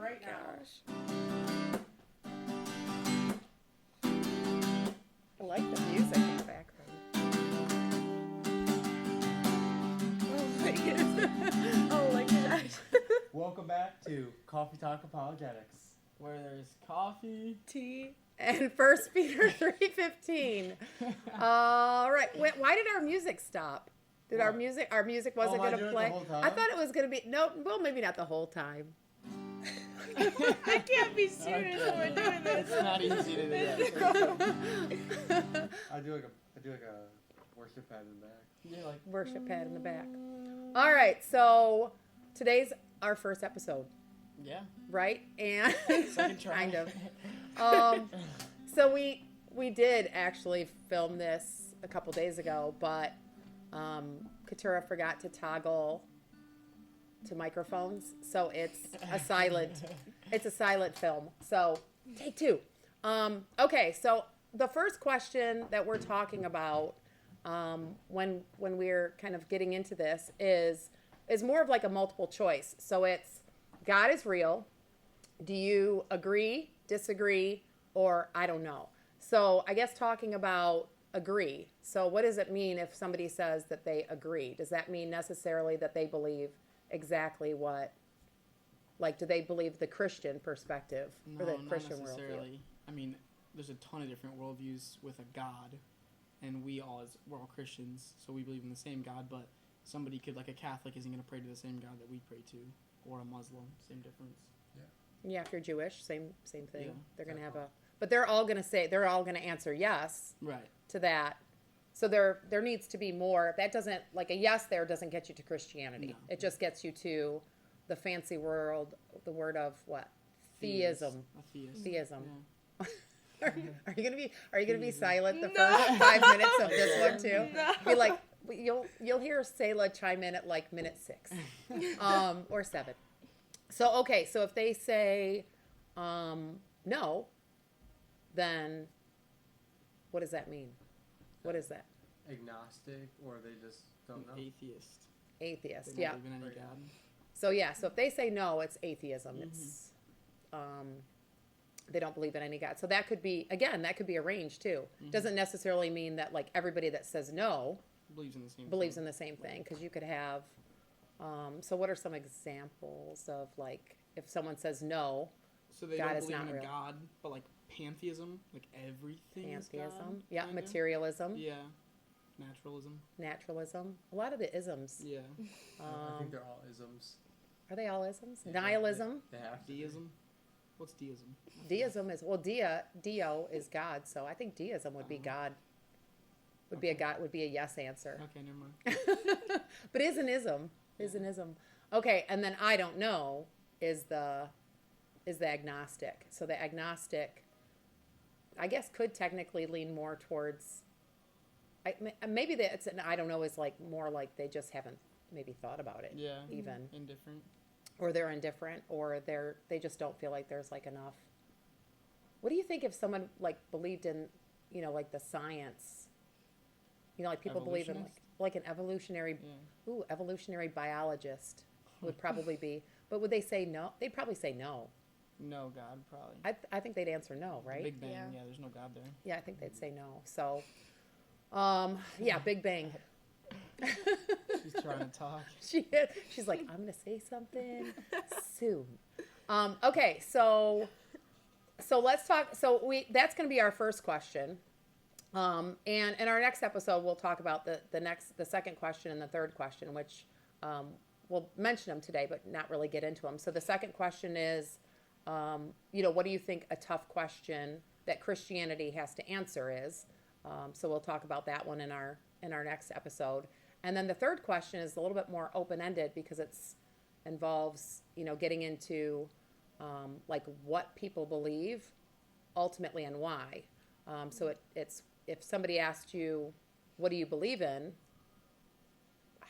right now. I like the music in the background. Oh my goodness. Oh my gosh. Welcome back to Coffee Talk Apologetics. Where there's coffee. Tea. And 1 Peter 3:15. All right. Why did our music stop? Did our What? music wasn't am I going to doing it play? the whole time? I thought it was going to be well, maybe not the whole time. I can't be serious when we're doing this. It's not easy to do that. I do like a worship pad in the back. You're like, Worship pad in the back. All right. So today's our first episode, yeah. right? And Second try. kind of. So we did actually film this a couple days ago, but Katura forgot to toggle to microphones, so it's a silent film. So take two. Okay, so the first question that we're talking about when we're kind of getting into this is more of like a multiple choice. So it's God is real. Do you agree, disagree, or I don't know? So I guess talking about agree. So what does it mean if somebody says that they agree? Does that mean necessarily that they believe exactly what, like, do they believe the Christian perspective or the Christian not worldview? necessarily. I mean, there's a ton of different worldviews with a God, and we're all Christians, so we believe in the same God. But somebody could, like a Catholic, isn't going to pray to the same God that we pray to, or a Muslim, same difference. Yeah, if you're Jewish, same thing. Yeah, They're going to have but they're all going to answer yes Right. to that. So there needs to be more. That doesn't, like, a yes there doesn't get you to Christianity. No. It just gets you to the fancy word, the word of what? Theism. A theist. Theism. Yeah. Are you gonna be silent the No. first 5 minutes of this one too? No. Be like, you'll hear Selah chime in at like minute 6, or 7. So okay, so if they say no, then what does that mean? What is that? Agnostic, or they just don't know. Atheist. Atheist. They Yeah. don't believe in any God. So yeah, so if they say no, it's atheism. It's they don't believe in any God. So that could be a range too. Doesn't necessarily mean that like everybody that says no Believes in the same. believes thing. in the same thing, because you could have so what are some examples of, like, if someone says no, So they God don't is believe not in a real. God, but like pantheism, like everything is God. pantheism, yeah, kinda? materialism, Yeah. Naturalism. naturalism, a lot of the isms. Yeah. I think they're all isms. Are they all isms? Yeah, Nihilism. They have to be. Deism. What's deism? Deism is, well, Dio is God, so I think deism would be God. Would be a God, would be a yes answer. Okay, never mind. But is an ism. Is an ism. Okay, and then I don't know is the agnostic. So the agnostic, I guess, could technically lean more towards. Maybe it's an I don't know is like more like they just haven't maybe thought about it. Yeah. Even. Indifferent. Or they're indifferent, or they just don't feel like there's like enough. What do you think if someone like believed in, like the science? Like people believe in like an evolutionary. Yeah. Ooh, evolutionary biologist would probably be. But would they say no? They'd probably say no. No God, probably. I think they'd answer no, right? Big Bang. Yeah. Yeah. There's no God there. Yeah, I think they'd say no. So, yeah, Big Bang. She's trying to talk. She's like, I'm gonna say something soon. Okay, so let's talk. So that's gonna be our first question. And in our next episode, we'll talk about the second question and the third question, which we'll mention them today, but not really get into them. So the second question is, what do you think a tough question that Christianity has to answer is? So we'll talk about that one in our next episode. And then the third question is a little bit more open-ended because involves, getting into like what people believe ultimately and why. So it's if somebody asked you, what do you believe in?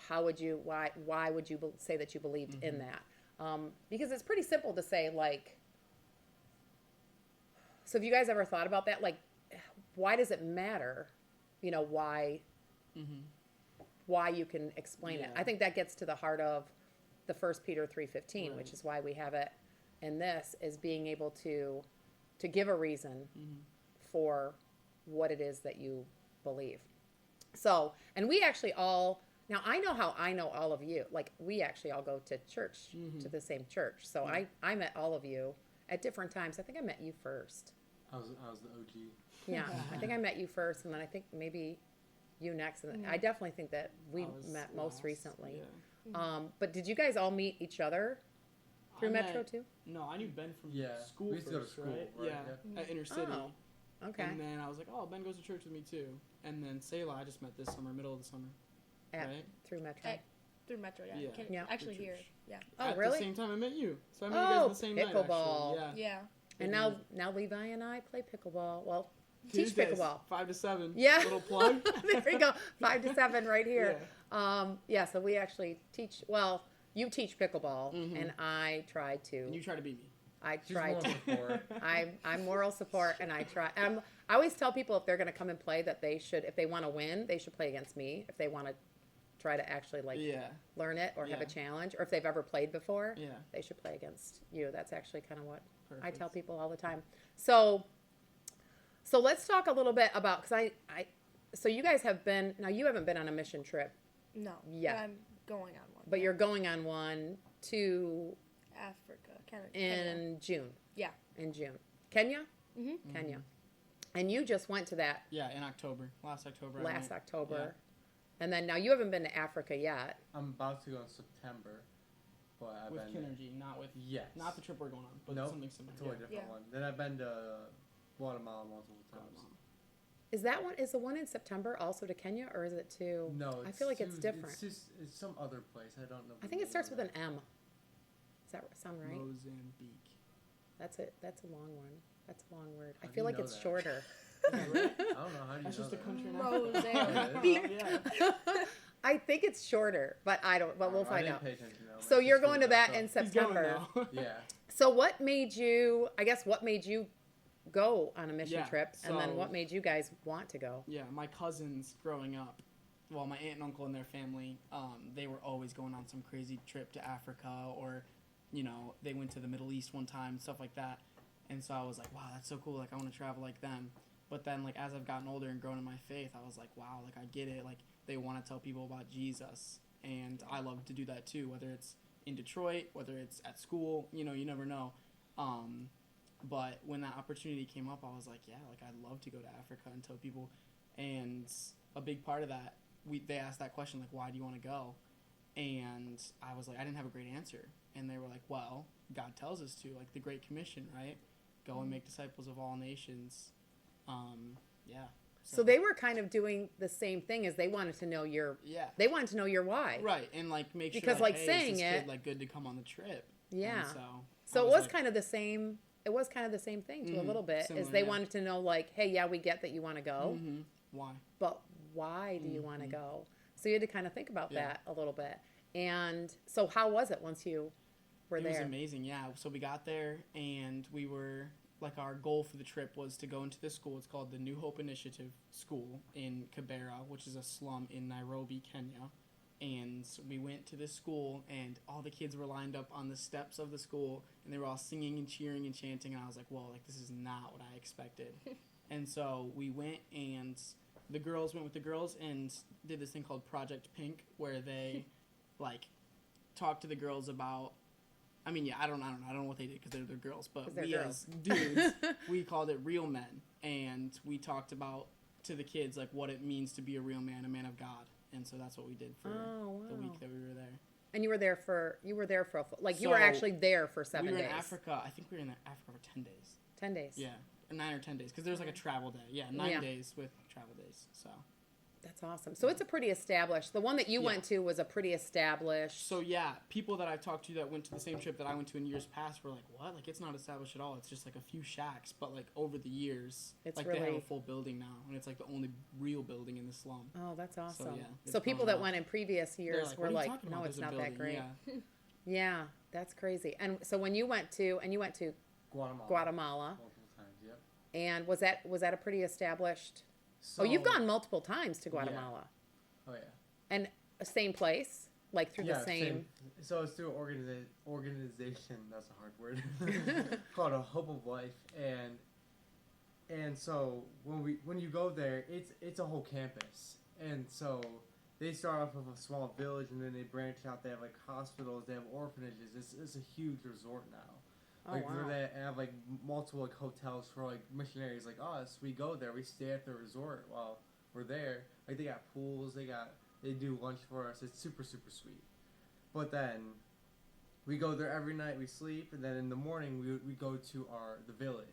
Why would you say that you believed in that? Because it's pretty simple to say, like, so have you guys ever thought about that? Like, why does it matter? Why you can explain it. Yeah. I think that gets to the heart of the 1 Peter 3:15, Right. which is why we have it in this is being able to give a reason for what it is that you believe. So, and we actually all, now I know how I know all of you. Like, we actually all go to church, to the same church. So I met all of you at different times. I think I met you first. I was the OG. Yeah, I think I met you first, and then I think maybe you next. And I definitely think that we met most recently. Yeah. But did you guys all meet each other through Metro too? No, I knew Ben from Yeah, school we used to go to first, school, right? right? Yeah, at Inner City. Oh, okay. And then I was like, oh, Ben goes to church with me too. And then Selah, I just met this summer, middle of the summer. Right? Through Metro. Through Metro, yeah. Yeah. Can- Yeah. Actually Through here, church. yeah. Oh, At really? the same time I met you. So I met you guys on the same night, pickleball. actually. Yeah. Yeah. And now Levi and I play pickleball. Well, teach Tuesdays, pickleball. 5 to 7. Yeah. Little plug. There we go. 5 to 7 right here. Yeah, so we actually teach, well, you teach pickleball, and I try to. And you try to beat me. I She's try moral to. support. I'm moral support, and I try. I always tell people if they're going to come and play that they should, if they want to win, they should play against me. If they want to try to actually learn it or have a Yeah. challenge, or if they've ever played before, Yeah. they should play against you. That's actually kind of what I Perfect. tell people all the time. So let's talk a little bit about, because so you guys have been, now you haven't been on a mission trip, No. Yeah. But I'm going on one. but you're going on one to Africa, Canada. in June. Yeah. In June. Kenya? Mm-hmm. Kenya. And you just went to that Yeah, in October. Last October. I last went. October. And then now you haven't been to Africa yet. I'm about to go in September, but I've With been Kinergy, not with... yes, Not the trip we're going on, but Nope. something similar. totally yeah. different Yeah. one. Then I've been to Guatemala multiple times. Is the one in September also to Kenya, or is it to? No, I feel like it's too- different. It's some other place. I don't know. I think it starts with an M. Does that sound right? Mozambique. That's it. That's a long one. That's a long word. How I do feel you like know it's that? shorter. I don't know. How do you That's know just a that? country in Africa. Mozambique. Yeah. I think it's shorter, but I don't. But we'll I find didn't out. pay attention to that. So My you're sister going to was that there, in so- He's going September. now. Yeah. So what made you? I guess what made you go on a mission Yeah, trip, and then so- what made you guys want to go? Yeah, my cousins growing up, well, my aunt and uncle and their family, they were always going on some crazy trip to Africa, or, you know, they went to the Middle East one time, stuff like that. And so I was like, wow, that's so cool. Like, I want to travel like them. But then, like, as I've gotten older and grown in my faith, I was like, wow, like, I get it. Like, they want to tell people about Jesus. And I love to do that too, whether it's in Detroit, whether it's at school, you know, you never know. But when that opportunity came up, I was like, yeah, like, I'd love to go to Africa and tell people. And a big part of that, they asked that question, like, why do you want to go? And I was like, I didn't have a great answer. And they were like, well, God tells us to, like the Great Commission, right? Go and make disciples of all nations. Yeah. So they were kind of doing the same thing as they wanted to know your. Yeah. They wanted to know your why. Right, and like make sure, Because, like, hey, saying is this it- kid, like, good to come on the trip. Yeah. And So I it was like, kind of the same. It was kind of the same thing to a Mhm, little bit. similar, Is they yeah. wanted to know, like, hey, yeah, we get that you want to go, mhm, why? but why do you want to Mhm. go? So you had to kind of think about Yeah. that a little bit. And so how was it once you were It there? was amazing, yeah. So we got there, and we were, like, our goal for the trip was to go into this school. It's called the New Hope Initiative School in Kibera, which is a slum in Nairobi, Kenya. And we went to this school, and all the kids were lined up on the steps of the school, and they were all singing and cheering and chanting, and I was like, whoa, like, this is not what I expected. And so we went, and the girls went with the girls and did this thing called Project Pink, where they, like, talked to the girls about, I mean, yeah, I don't know what they did because they're girls, but 'Cause they're we girls. as dudes, we called it Real Men, and we talked about to the kids, like, what it means to be a real man, a man of God. And so that's what we did for Oh, the wow. week that we were there. And you were there for a like you were So, actually there for 7 we were days. in Africa. I think we were in Africa for 10 days. 10 days. Yeah, 9 or 10 days, because there was like a travel day. Yeah, 9 Yeah. days with travel days. So That's awesome. So it's a pretty established. The one that you Yeah. went to was a pretty established. So yeah, people that I've talked to that went to the same trip that I went to in years past were like, "What? Like, it's not established at all. It's just like a few shacks." But like over the years, It's like they have really- a full building now, and it's like the only real building in the slum. Oh, that's awesome. yeah, it's So people grown that up. went in previous They're years like, were "What are you like, talking no, about? it's There's a not that great. building." Yeah. Yeah, that's crazy. And so when you went to Guatemala. Guatemala, Multiple times, yep. and was that a pretty established? So, Oh, you've gone multiple times to Yeah. Guatemala, Oh yeah. and same place. like through the same. So it's through organization. That's a hard word. Called a Hope of Life, and so when you go there, it's a whole campus, and so they start off with a small village, and then they branch out. They have like hospitals, they have orphanages. It's a huge resort now. Oh, Like wow. they have like multiple like hotels for like missionaries like us. We go there, we stay at the resort while we're there. Like they got pools, they do lunch for us. It's super super sweet. But then we go there every night. We sleep, and then in the morning we go to the village,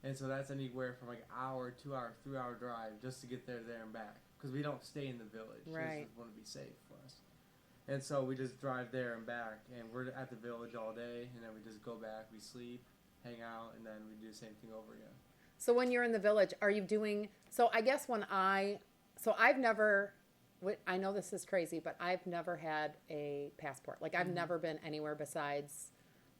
and so that's anywhere from like hour, 2 hour, 3 hour drive just to get there and back because we don't stay in the village. Right. We just want to be safe for us. And so we just drive there and back, and we're at the village all day, and then we just go back, we sleep, hang out, and then we do the same thing over again. So when you're in the village, are you doing? So I guess I've never. I know this is crazy, but I've never had a passport. Like I've never been anywhere besides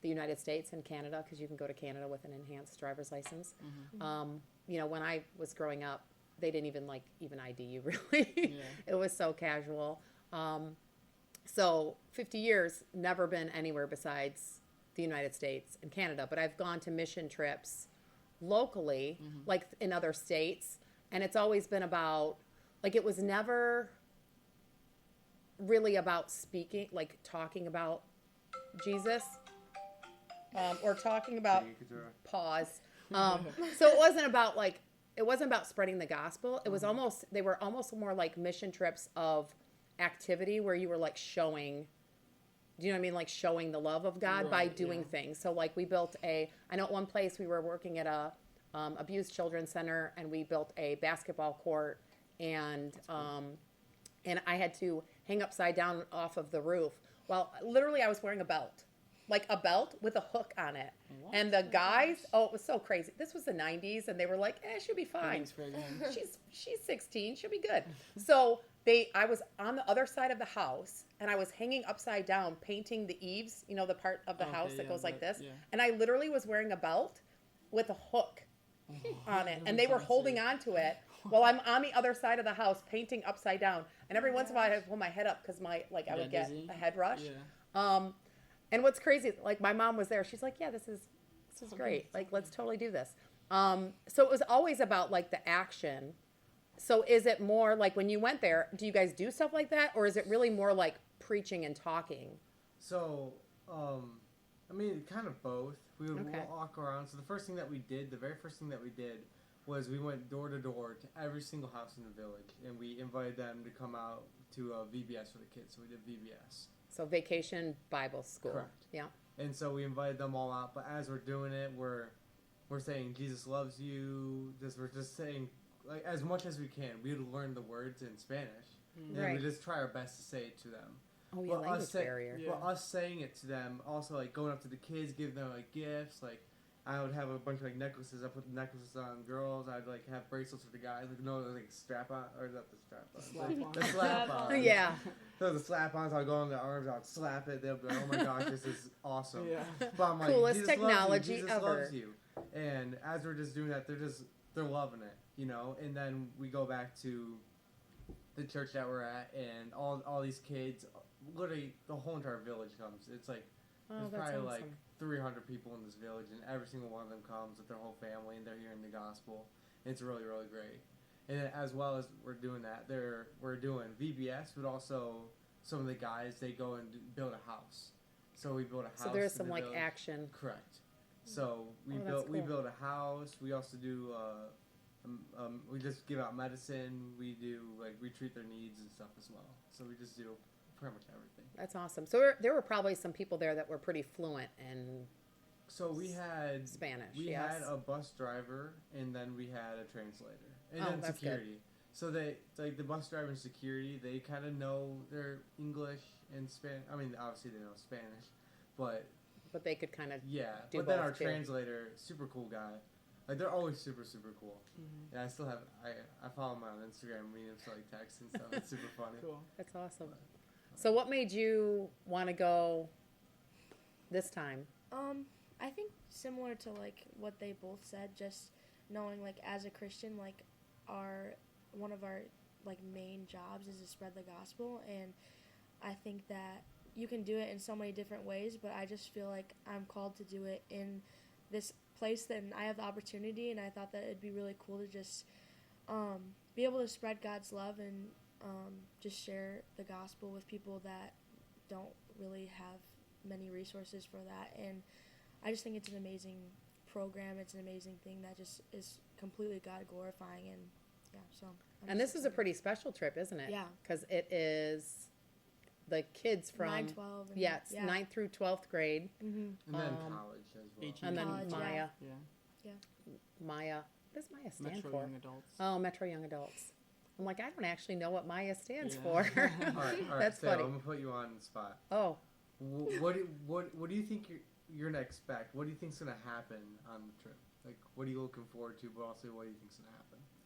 the United States and Canada, because you can go to Canada with an enhanced driver's license. You know, when I was growing up, they didn't even ID you really. Yeah. It was so casual. So 50 years, never been anywhere besides the United States and Canada. But I've gone to mission trips locally, like in other states, and it's always been about, like it was never really about speaking, like talking about Jesus, or talking about pause. So it wasn't about spreading the gospel. It was they were almost more like mission trips of activity where you were like showing, do you know what I mean? Like showing the love of God by doing things. So like we built I know at one place we were working at a abused children's center, and we built a basketball court, and I had to hang upside down off of the roof. Well, literally I was wearing a belt. Like a belt with a hook on it. What? And the guys, it was so crazy. This was the 90s, and they were like, she'll be fine. She's 16, she'll be good. So I was on the other side of the house, and I was hanging upside down painting the eaves, you know, the part of the house that goes like this. Yeah. And I literally was wearing a belt with a hook on it, and they were holding on to it while I'm on the other side of the house painting upside down. And every once in a while I would pull my head up because I would get dizzy? a head rush. Yeah. And what's crazy, like my mom was there. She's like, yeah, this is great. Like, let's totally do this. So it was always about like the action. So is it more like when you went there, do you guys do stuff like that? Or is it really more like preaching and talking? So, I mean, kind of both. We would walk around. So the very first thing that we did was we went door to door to every single house in the village, and we invited them to come out to VBS for the kids. So we did VBS. So Vacation Bible School. Correct. Yeah. And so we invited them all out. But as we're doing it, we're saying Jesus loves you. We're just saying like as much as we can. We would learn the words in Spanish, and we just try our best to say it to them. Oh, yeah, language barrier. Well, us saying it to them, also like going up to the kids, giving them like gifts. Like I would have a bunch of like necklaces. I put the necklaces on girls. I'd like have bracelets for the guys. Like no, like strap on or not the strap on. The slap on. Yeah. So the slap-ons, I'll go on their arms, I'll slap it. They'll be like, "Oh my gosh, this is awesome!" Yeah. But I'm like, Coolest Jesus technology loves you. Jesus ever. loves you. And as we're just doing that, they're loving it, you know. And then we go back to the church that we're at, and all these kids, literally the whole entire village comes. It's like there's probably awesome. like 300 people in this village, and every single one of them comes with their whole family, and they're hearing the gospel. It's really really great. And then as well as we're doing that, we're doing VBS, but also some of the guys, they go and build a house. So we build a house. So there's in some the like village. action. Correct. So we cool. build a house. We also do we just give out medicine. We do like we treat their needs and stuff as well. So we just do pretty much everything. That's awesome. So there were probably some people there that were pretty fluent in So we had Spanish. We had a bus driver, and then we had a translator, and then that's security. good. So they like the bus driver and security. They kind of know their English and Spanish. I mean, obviously they know Spanish, but they could kind of yeah. do But then both, our too. translator, super cool guy. Like they're always super cool. Mm-hmm. And I still have I follow him on Instagram. We have to like text and stuff. It's super funny. Cool. That's awesome. So what made you want to go this time? I think similar to like what they both said, just knowing like as a Christian, like one of our like main jobs is to spread the gospel, and I think that you can do it in so many different ways, but I just feel like I'm called to do it in this place that I have the opportunity, and I thought that it'd be really cool to just be able to spread God's love and just share the gospel with people that don't really have many resources for that. And I just think it's an amazing program. It's an amazing thing that just is completely God glorifying, and yeah, so. And this is a pretty special trip, isn't it? Yeah. Because it is the kids from 9, 12. And, yeah, it's 9th through 12th grade, Mm-hmm. And then college as well. 18. and then College, yeah. Maya. Yeah. Maya. What does Maya stand Metro for? Young Adults. Oh, Metro Young Adults. I'm like, I don't actually know what Maya stands Yeah. for. All right, That's Sarah, funny. I'm gonna put you on the spot. Oh, What do you think you're gonna expect? What do you think's gonna happen on the trip? Like, what are you looking forward to? But also, what do you think's gonna happen?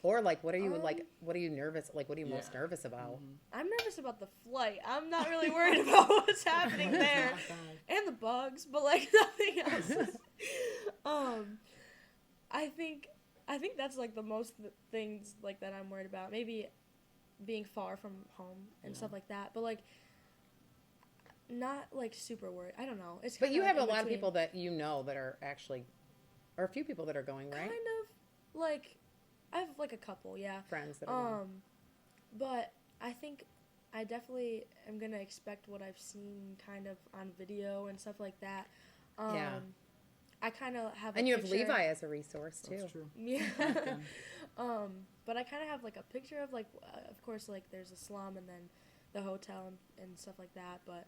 or like, what are you like? What are you nervous? Like, what are you most Yeah. nervous about? Mhm. I'm nervous about the flight. I'm not really worried about what's happening It's there. not bad. And the bugs, but like nothing else. I think that's like the most things like that I'm worried about. Maybe being far from home and Yeah. stuff like that, but like not like super worried. I don't know. It's But kinda, you like, have a in lot of between. people that you know that are actually, or a few people that are going, right? Kind of like I have like a couple, yeah. Friends that are going. But I think I definitely am gonna expect what I've seen kind of on video and stuff like that. Yeah. I kind of have. And a you have picture- Levi as a resource too. That's true. Yeah. Them. But I kind of have like a picture of like, of course, like there's a slum and then the hotel and stuff like that. But,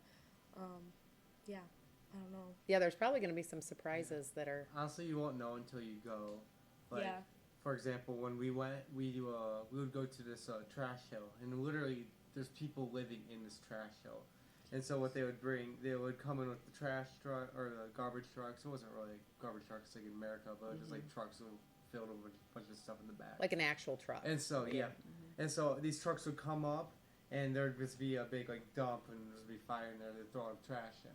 yeah, I don't know. Yeah, there's probably going to be some surprises that are. Honestly, you won't know until you go. Like, Yeah. for example, when we went, we would go to this trash hill, and literally there's people living in this trash hill. And so what they would bring, they would come in with the trash truck or the garbage trucks. It wasn't really garbage trucks like in America, but it was just like trucks filled with a bunch of stuff in the back. Like an actual truck. And so and so these trucks would come up, and there'd just be a big like dump, and there'd be fire in there. They'd throw trash in.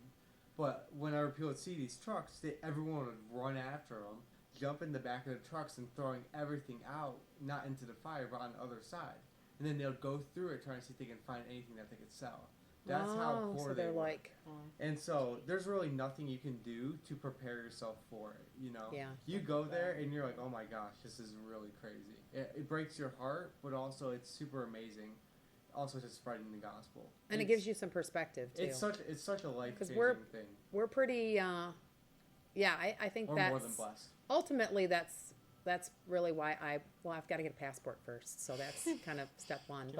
But whenever people would see these trucks, everyone would run after them, jump in the back of the trucks, and throwing everything out, not into the fire, but on the other side. And then they'll go through it, trying to see if they can find anything that they could sell. That's how poor so they they're were. like, And so there's really nothing you can do to prepare yourself for it, you know? yeah. You go there and you're like, oh my gosh, this is really crazy. It breaks your heart, but also it's super amazing. Also just spreading the gospel. And it gives you some perspective too. It's such a life-changing thing. We're pretty, I think Or that's more than blessed. ultimately that's really why I've got to get a passport first. So that's kind of step one.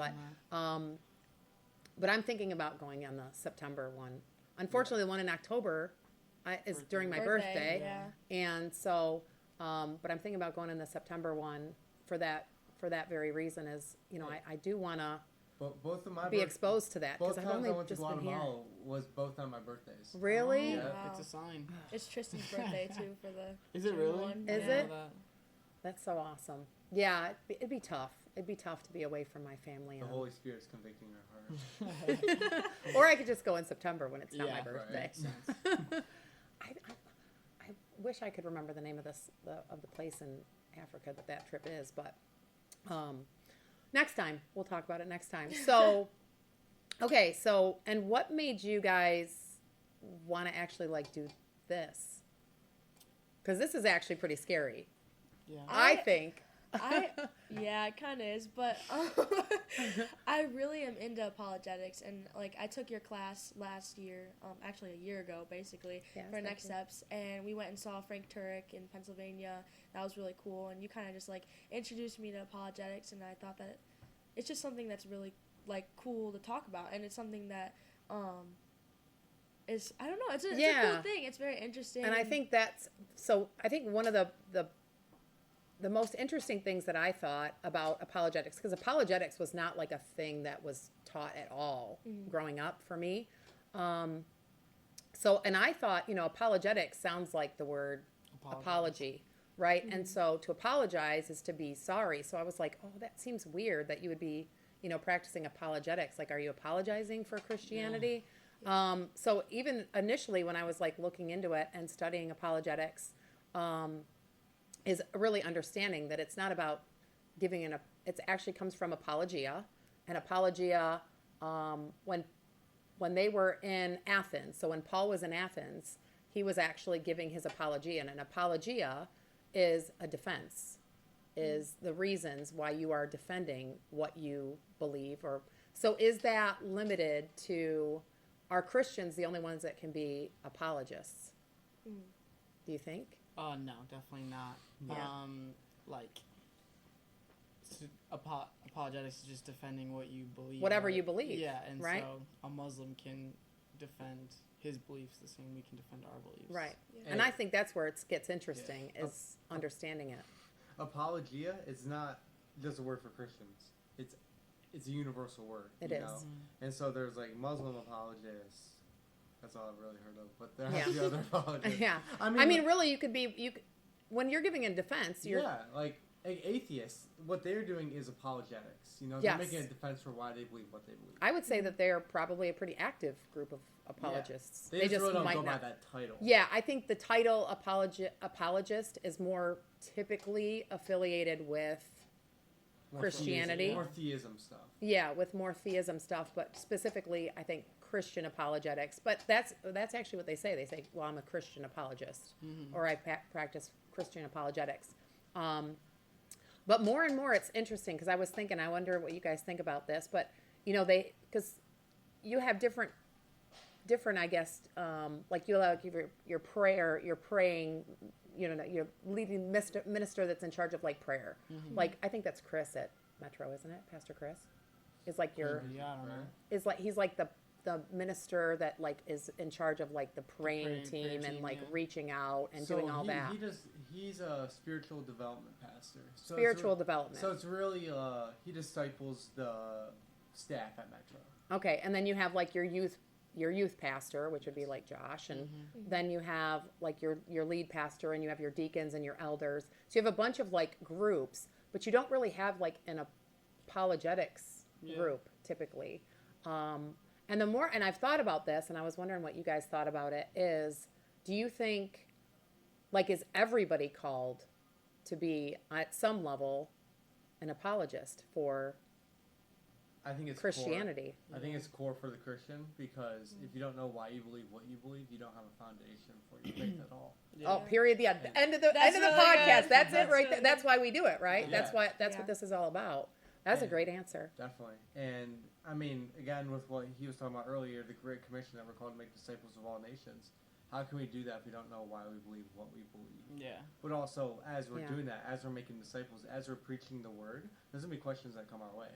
But I'm thinking about going on the September one. Unfortunately, the one in October is during my birthday. Yeah. And so, but I'm thinking about going in the September one for that very reason is, you know, I do want to But both of my be exposed to that both because I've times only I went to just been here. Guatemala was both on my birthdays. Really? Yeah. Wow. It's a sign. It's Tristan's birthday too for the. Is it June really? one. Is Yeah. it? That's so awesome. Yeah, it'd be tough. It'd be tough to be away from my family. The and- Holy Spirit's convicting your heart. or I could just go in September when it's not my Yeah, birthday. Makes sense. I wish I could remember the name of the place in Africa that trip is, but next time we'll talk about it next time. So, okay, so and what made you guys want to actually like do this? Because this is actually pretty scary. Yeah. I think. Yeah, it kind of is, but I really am into apologetics, and like I took your class last year, actually a year ago, basically, Yes, for thank Next you. Steps, and we went and saw Frank Turek in Pennsylvania. That was really cool, and you kind of just like introduced me to apologetics, and I thought that it's just something that's really like cool to talk about, and it's something that is I don't know, it's a cool thing. It's very interesting, And I think that's so. I think one of the most interesting things that I thought about apologetics, because apologetics was not like a thing that was taught at all growing up for me. So, and I thought, you know, apologetics sounds like the word apology, right? And so to apologize is to be sorry. So I was like, oh, that seems weird that you would be, you know, practicing apologetics. Like, are you apologizing for Christianity? So even initially when I was like looking into it and studying apologetics, is really understanding that it's not about giving it actually comes from apologia, and apologia, when when they were in Athens, so when Paul was in Athens, he was actually giving his apologia, and an apologia is a defense, is the reasons why you are defending what you believe. Or so is that limited to, are Christians the only ones that can be apologists? Do you think? No, definitely not. Yeah. Like, apologetics is just defending what you believe. Whatever right? you believe. Yeah, and right? so a Muslim can defend his beliefs the same we can defend our beliefs. Right. Yeah. And I think that's where it gets interesting, is understanding it. Apologia is not just a word for Christians. It's a universal word. It you is. know? And so there's like Muslim apologists. That's all I've really heard of. But there Yeah. have the other apologists. Yeah. I mean, really, when you're giving a defense, you're... Yeah, like atheists, what they're doing is apologetics. You know, Yes. they're making a defense for why they believe what they believe. I would say that they're probably a pretty active group of apologists. They just really don't might go by not. that title. Yeah, I think the title apologist is more typically affiliated with More Christianity. More theism stuff. Yeah, with more theism stuff, but specifically, I think Christian apologetics. But that's actually what they say. They say, "Well, I'm a Christian apologist," or "I practice Christian apologetics." But more and more, it's interesting because I was thinking, I wonder what you guys think about this. But because you have different, I guess, like you'll have your prayer, you're praying. You're leading minister that's in charge of like prayer. Like I think that's Chris at Metro, isn't it? Pastor Chris is like your Yeah, I don't know. is like he's like the minister that like is in charge of like the praying team and team, like yeah. reaching out and doing all that. He's a spiritual development pastor. So Spiritual development. So it's really he disciples the staff at Metro. Okay, and then you have like your youth pastor, which would be like Josh, and then you have like your lead pastor, and you have your deacons and your elders. So you have a bunch of like groups, but you don't really have like an apologetics group typically. And I've thought about this, and I was wondering what you guys thought about it, is do you think, like, is everybody called to be, at some level, an apologist for I think it's Christianity? Core. I think it's core for the Christian, because if you don't know why you believe what you believe, you don't have a foundation for your faith at all. Yeah. Oh, period. The end of the That's end of the really podcast. good. That's it That's right really there. That's why we do it, right? Yeah. That's what this is all about. That's a great answer. Definitely. And, I mean, again, with what he was talking about earlier, the Great Commission that we're called to make disciples of all nations, how can we do that if we don't know why we believe what we believe? Yeah. But also, as we're Yeah. doing that, as we're making disciples, as we're preaching the word, there's going to be questions that come our way.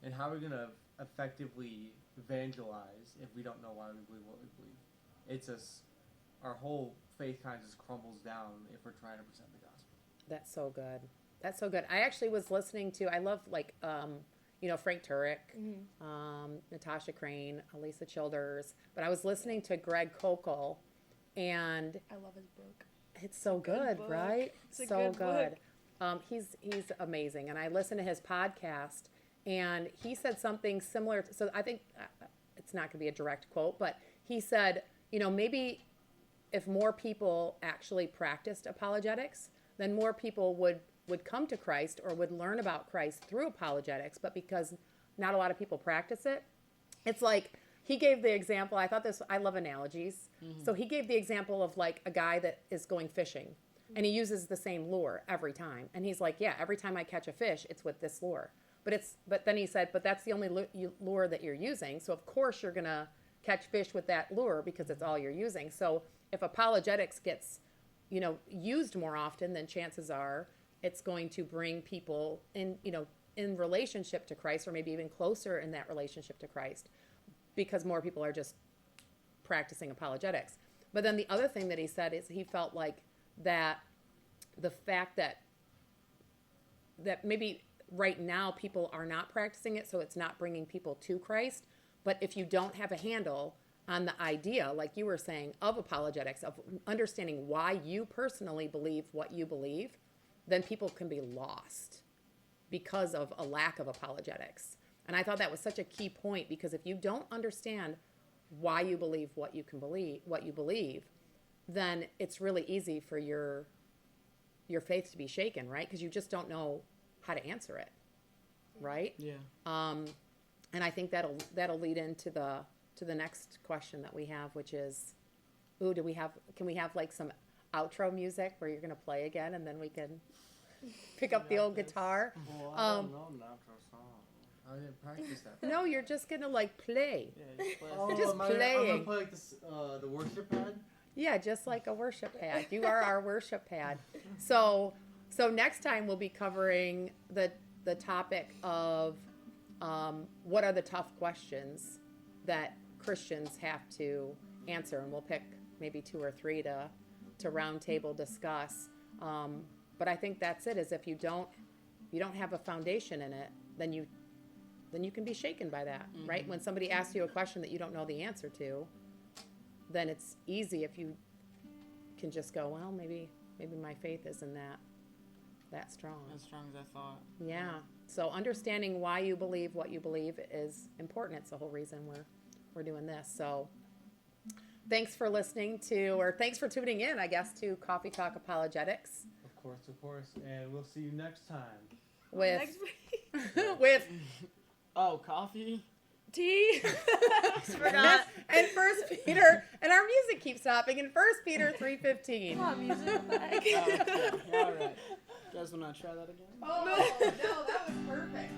And how are we going to effectively evangelize if we don't know why we believe what we believe? It's our whole faith kind of just crumbles down if we're trying to present the gospel. That's so good. That's so good. I actually was listening to, I love like, Frank Turek, Natasha Crane, Elisa Childers, but I was listening to Greg Kokel, and I love his book. it's so good, book. right? It's a so good book. He's amazing, and I listened to his podcast, and he said something similar. So I think it's not going to be a direct quote, but he said, maybe if more people actually practiced apologetics, then more people would come to Christ or would learn about Christ through apologetics. But because not a lot of people practice it, it's like he gave the example. I love analogies. So he gave the example of like a guy that is going fishing, and he uses the same lure every time. And he's like, yeah, every time I catch a fish, it's with this lure. But then he said, but that's the only lure that you're using. So of course you're going to catch fish with that lure because it's all you're using. So if apologetics gets, used more often, then chances are it's going to bring people in relationship to Christ, or maybe even closer in that relationship to Christ, because more people are just practicing apologetics. But then the other thing that he said is he felt like that the fact that maybe right now people are not practicing it, so it's not bringing people to Christ. But if you don't have a handle on the idea, like you were saying, of apologetics, of understanding why you personally believe what you believe, then people can be lost because of a lack of apologetics. And I thought that was such a key point, because if you don't understand why you believe what you believe, then it's really easy for your faith to be shaken, right? Because you just don't know how to answer it, right? Yeah. And I think that'll lead into the to the next question that we have, which is, can we have like some outro music where you're going to play again and then we can pick up the old guitar? Well, I don't know now for a song. I didn't practice that. No, you're just going to like play. Yeah, just play. Oh, Just I'm gonna playing. play like this, the worship pad. Yeah, just like a worship pad. You are our worship pad. So next time we'll be covering the topic of what are the tough questions that Christians have to answer, and we'll pick maybe 2 or 3 to round table discuss. But I think that's it. Is if you don't have a foundation in it, then you can be shaken by that, right? When somebody asks you a question that you don't know the answer to, then it's easy if you can just go, well, maybe my faith isn't that strong. As strong as I thought. Yeah. So understanding why you believe what you believe is important. It's the whole reason we're doing this. So thanks for listening thanks for tuning in, I guess, to Coffee Talk Apologetics. Of course. And we'll see you next time. With Next week. with Oh, coffee? Tea. forgot. And First Peter, and our music keeps stopping. In 1 Peter 3:15. Come on, music. Oh, okay. All right. You guys want to try that again? Oh no, that was perfect.